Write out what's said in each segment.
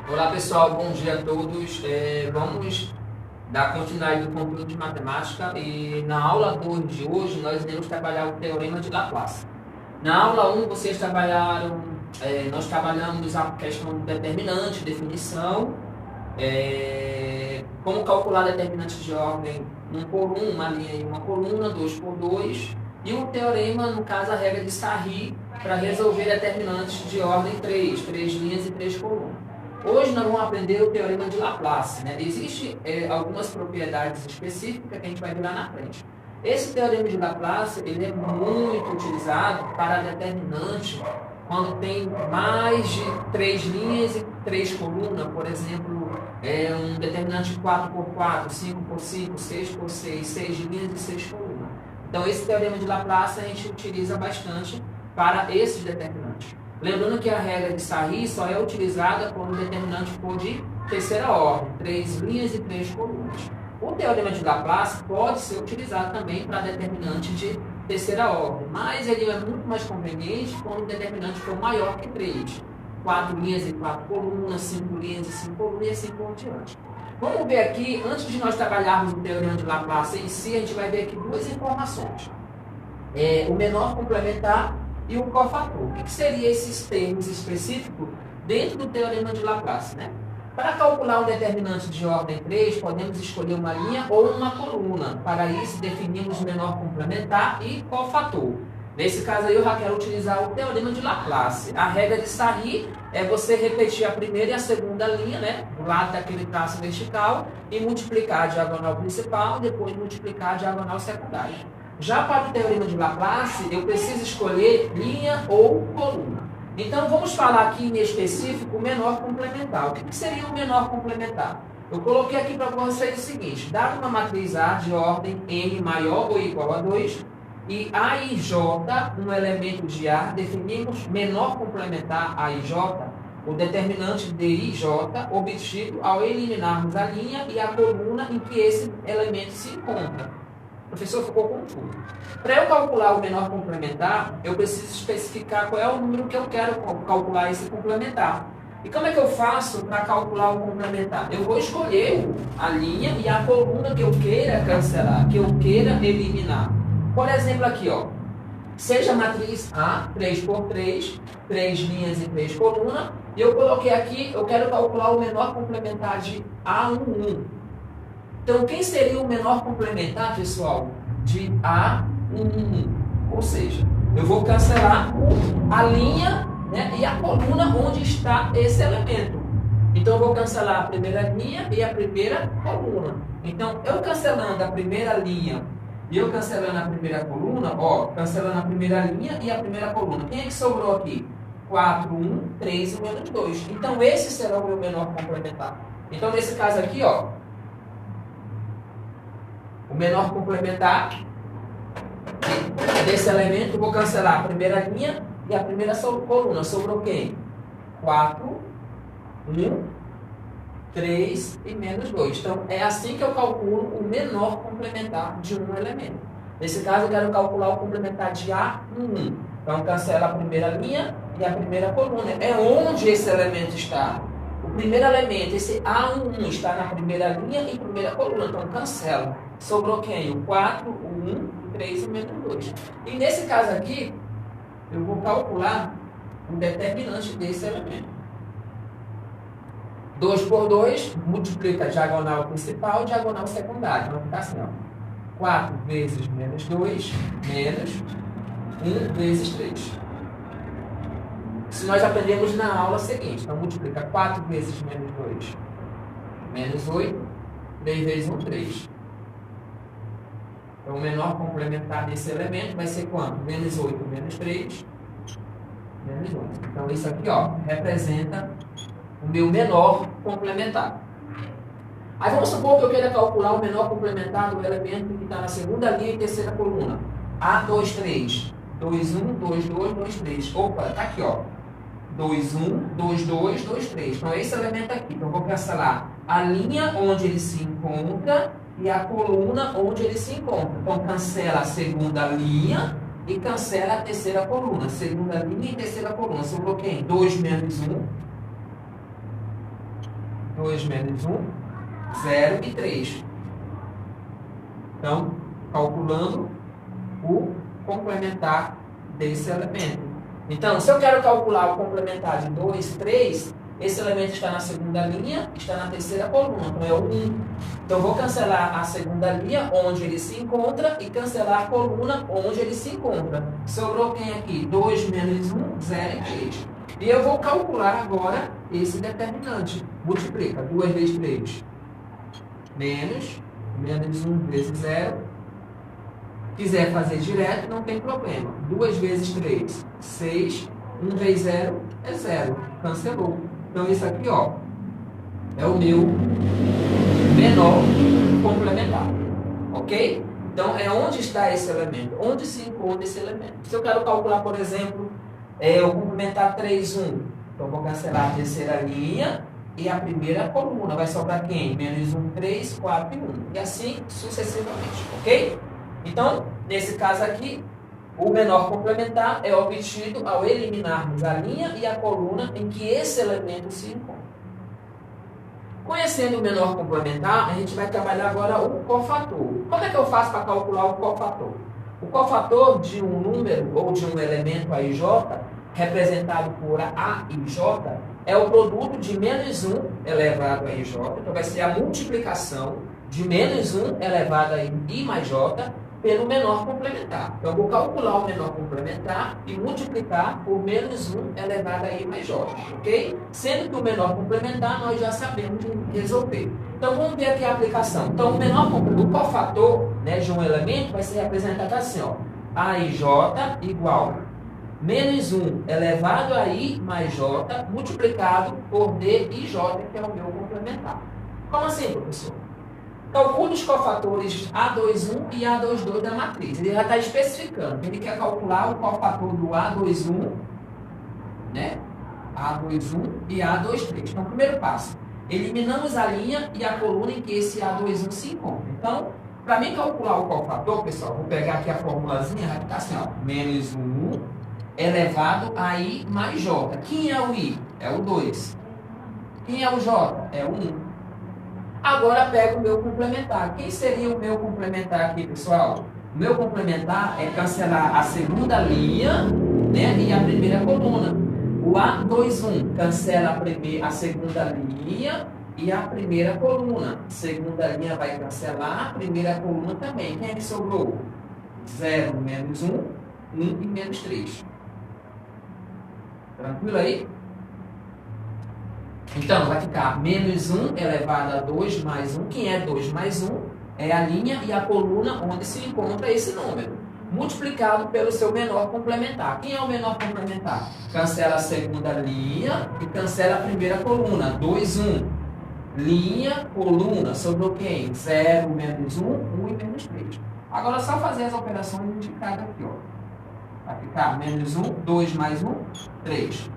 Olá pessoal, bom dia a todos. Vamos dar continuidade do conteúdo de matemática e na aula 2 de hoje nós iremos trabalhar o teorema de Laplace. Na aula 1 vocês trabalharam, nós trabalhamos a questão do determinante, definição, como calcular determinantes de ordem 1 por 1, uma linha e uma coluna, 2 por 2, e o teorema, no caso a regra de Sarri, para resolver determinantes de ordem 3, 3 linhas e 3 colunas. Hoje nós vamos aprender o teorema de Laplace, né? Existem algumas propriedades específicas que a gente vai ver lá na frente. Esse teorema de Laplace ele é muito utilizado para determinante quando tem mais de 3 linhas e 3 colunas, por exemplo, um determinante 4 por 4, 5 por 5, 6 por 6, 6 linhas e 6 colunas. Então esse teorema de Laplace a gente utiliza bastante para esses determinantes. Lembrando que a regra de Sarri só é utilizada quando o determinante for de terceira ordem, 3 linhas e 3 colunas. O teorema de Laplace pode ser utilizado também para determinante de terceira ordem, mas ele é muito mais conveniente quando o determinante for maior que 3. 4 linhas e 4 colunas, 5 linhas e 5 colunas e assim por diante. Vamos ver aqui, antes de nós trabalharmos o teorema de Laplace em si, a gente vai ver aqui duas informações. O menor complementar e o cofator. O que seriam esses termos específicos dentro do teorema de Laplace, né? Para calcular um determinante de ordem 3, podemos escolher uma linha ou uma coluna. Para isso, definimos menor complementar e cofator. Nesse caso aí, eu já quero utilizar o teorema de Laplace. A regra de Sarri é você repetir a primeira e a segunda linha, né? Do lado daquele traço vertical e multiplicar a diagonal principal, depois multiplicar a diagonal secundária. Já para o teorema de Laplace, eu preciso escolher linha ou coluna. Então, vamos falar aqui em específico o menor complementar. O que seria o menor complementar? Eu coloquei aqui para vocês o seguinte: dado uma matriz A de ordem n maior ou igual a 2, e A e J, um elemento de A, definimos menor complementar A e J, o determinante de IJ, obtido ao eliminarmos a linha e a coluna em que esse elemento se encontra. O professor ficou confuso. Para eu calcular o menor complementar, eu preciso especificar qual é o número que eu quero calcular esse complementar. E como é que eu faço para calcular o complementar? Eu vou escolher a linha e a coluna que eu queira cancelar, que eu queira eliminar. Por exemplo, aqui, ó, seja a matriz A, 3 por 3, 3 linhas e 3 colunas, e eu coloquei aqui, eu quero calcular o menor complementar de A11. Então, quem seria o menor complementar, pessoal, de A11? Ou seja, eu vou cancelar a linha, né, e a coluna onde está esse elemento. Então, eu vou cancelar a primeira linha e a primeira coluna. Então, eu cancelando a primeira linha e eu cancelando a primeira coluna, ó, cancelando a primeira linha e a primeira coluna. Quem é que sobrou aqui? 4, 1, 3 e menos 2. Então, esse será o meu menor complementar. Então, nesse caso aqui, ó, o menor complementar desse elemento, vou cancelar a primeira linha e a primeira coluna. Sobrou quem? 4, 1, 3 e menos 2. Então, é assim que eu calculo o menor complementar de um elemento. Nesse caso, eu quero calcular o complementar de A1. Então, cancela a primeira linha e a primeira coluna. É onde esse elemento está. O primeiro elemento, esse A1, está na primeira linha e primeira coluna. Então, cancela. Sobrou quem? O 4, o 1, o 3 e o menos 2. E nesse caso aqui, eu vou calcular o determinante desse elemento. 2 por 2, multiplica a diagonal principal e diagonal secundária. Vai ficar assim, ó. 4 vezes menos 2, menos 1 vezes 3. Isso nós aprendemos na aula seguinte. Então, multiplica 4 vezes menos 2, menos 8, 3 vezes 1, 3. Então, o menor complementar desse elemento vai ser quanto? Menos 8, menos 3, menos 8. Então, isso aqui, ó, representa o meu menor complementar. Aí, vamos supor que eu queira calcular o menor complementar do elemento que está na segunda linha e terceira coluna. A2, 3. 2, 1, 2, 2, 2, 3. Opa, tá aqui, ó. 2, 1, 2, 2, 2, 3. Então, esse elemento aqui. Então, eu vou cancelar a linha onde ele se encontra e a coluna onde ele se encontra. Então, cancela a segunda linha e cancela a terceira coluna. Segunda linha e terceira coluna. Sobrou quem? 2 menos 1. 2 menos 1, 0 e 3. Então, calculando o complementar desse elemento. Então, se eu quero calcular o complementar de 2, 3, esse elemento está na segunda linha, está na terceira coluna, então é o 1. Então, eu vou cancelar a segunda linha, onde ele se encontra, e cancelar a coluna, onde ele se encontra. Sobrou quem aqui? 2 menos 1, 0 e 3. E eu vou calcular agora esse determinante. Multiplica 2 vezes 3, menos 1 vezes 0. Quiser fazer direto, não tem problema. 2 vezes 3, 6. 1 vezes 0 é 0. Cancelou. Então, isso aqui, ó, é o meu menor complementar. Ok? Então, é onde está esse elemento. Onde se encontra esse elemento. Se eu quero calcular, por exemplo, o complementar 3, 1. Então, eu vou cancelar a terceira linha e a primeira coluna. Vai sobrar quem? Menos 1, 3, 4 e 1. E assim sucessivamente. Ok? Então, nesse caso aqui, o menor complementar é obtido ao eliminarmos a linha e a coluna em que esse elemento se encontra. Conhecendo o menor complementar, a gente vai trabalhar agora o cofator. Como é que eu faço para calcular o cofator? O cofator de um número ou de um elemento AIJ, representado por AIJ, é o produto de menos 1 elevado a IJ. Então, vai ser a multiplicação de menos 1 elevado a I mais J pelo menor complementar. Então, eu vou calcular o menor complementar e multiplicar por menos 1 elevado a I mais J, ok? Sendo que o menor complementar nós já sabemos resolver. Então, vamos ver aqui a aplicação. Então, o cofator, né, de um elemento vai ser representado assim, ó. AIJ igual menos 1 elevado a I mais J multiplicado por DIJ, que é o meu complementar. Como assim, professor? Calcule os cofatores A21 e A22 da matriz. Ele já está especificando. Ele quer calcular o cofator do A21, né? A21 e A23. Então, primeiro passo. Eliminamos a linha e a coluna em que esse A21 se encontra. Então, para mim calcular o cofator, pessoal, vou pegar aqui a formulazinha, vai ficar assim, ó. Menos 1 elevado a I mais J. Quem é o I? É o 2. Quem é o J? É o 1. Agora pego o meu complementar. Quem seria o meu complementar aqui, pessoal? O meu complementar é cancelar a segunda linha, né, e a primeira coluna. O A21 cancela a segunda linha e a primeira coluna. Segunda linha vai cancelar, a primeira coluna também. Quem é que sobrou? 0 menos 1, 1 e menos 3. Tranquilo aí? Então, vai ficar menos 1 elevado a 2 mais 1. Quem é 2 mais 1? É a linha e a coluna onde se encontra esse número. Multiplicado pelo seu menor complementar. Quem é o menor complementar? Cancela a segunda linha e cancela a primeira coluna. 2, 1. Linha, coluna. Sobrou quem? 0 menos 1, 1 e menos 3. Agora, só fazer as operações indicadas aqui, ó. Vai ficar menos 1, 2 mais 1, 3.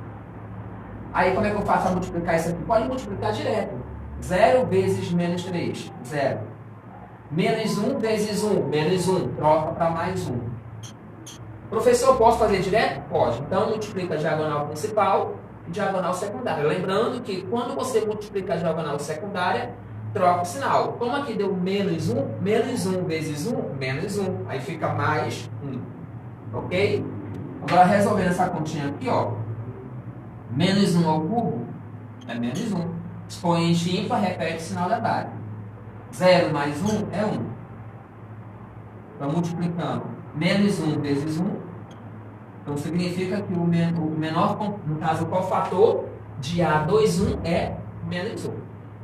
Aí, como é que eu faço para multiplicar isso aqui? Pode multiplicar direto. 0 vezes menos 3, 0. Menos 1 vezes 1, menos 1. Troca para mais 1. Professor, posso fazer direto? Pode. Então, multiplica a diagonal principal e diagonal secundária. Lembrando que quando você multiplica a diagonal secundária, troca o sinal. Como aqui deu menos 1 vezes 1, menos 1. Aí fica mais 1. Ok? Agora, resolvendo essa continha aqui, ó. Menos 1 ao cubo é menos 1. Expoente ímpar, repete o sinal da barra. 0 mais 1 é 1. Então, multiplicando menos 1 vezes 1. Então, significa que o menor, no caso, o cofator de A21 é menos 1.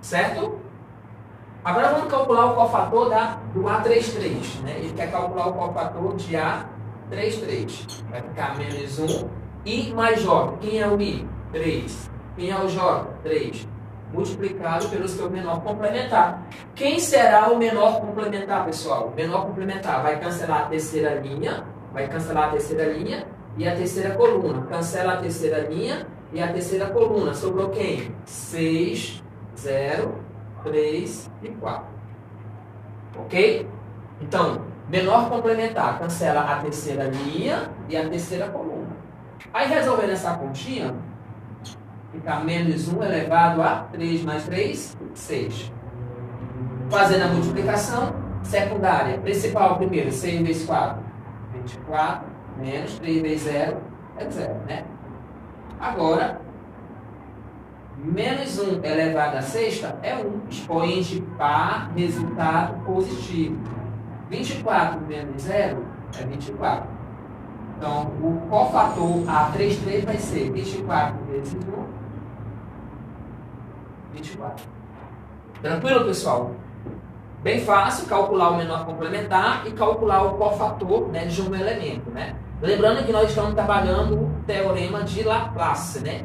Certo? Agora, vamos calcular o cofator do A33. Né? Ele quer calcular o cofator de A33. Vai ficar menos 1. I mais J. Quem é o I? 3. Quem é o J? 3. Multiplicado pelo seu menor complementar. Quem será o menor complementar, pessoal? O menor complementar vai cancelar a terceira linha, e a terceira coluna. Cancela a terceira linha e a terceira coluna. Sobrou quem? 6, 0, 3 e 4. Ok? Então, menor complementar cancela a terceira linha e a terceira coluna. Aí, resolvendo essa continha, Fica menos 1 elevado a 3 mais 3, 6. Fazendo a multiplicação secundária. Principal primeiro, 6 vezes 4, 24, menos 3 vezes 0, é 0, né? Agora, menos 1 elevado a sexta é 1. Expoente par, resultado positivo. 24 menos 0 é 24. Então, o cofator A33 vai ser 24 vezes 1, 24. Tranquilo, pessoal? Bem fácil calcular o menor complementar e calcular o cofator, né, de um elemento, né? Lembrando que nós estamos trabalhando o teorema de Laplace, né?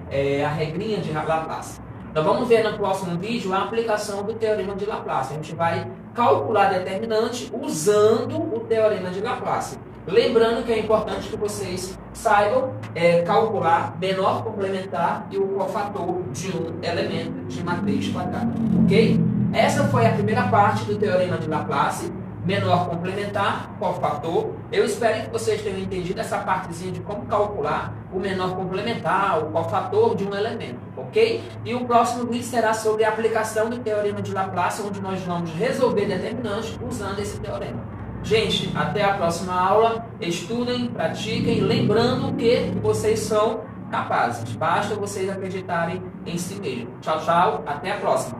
A regrinha de Laplace. Então vamos ver no próximo vídeo a aplicação do teorema de Laplace. A gente vai calcular determinante usando o teorema de Laplace. Lembrando que é importante que vocês saibam calcular menor complementar e o cofator de um elemento de matriz quadrada, ok? Essa foi a primeira parte do teorema de Laplace, menor complementar, cofator. Eu espero que vocês tenham entendido essa partezinha de como calcular o menor complementar, o cofator de um elemento, ok? E o próximo vídeo será sobre a aplicação do teorema de Laplace, onde nós vamos resolver determinantes usando esse teorema. Gente, até a próxima aula. Estudem, pratiquem, lembrando que vocês são capazes. Basta vocês acreditarem em si mesmos. Tchau, tchau. Até a próxima.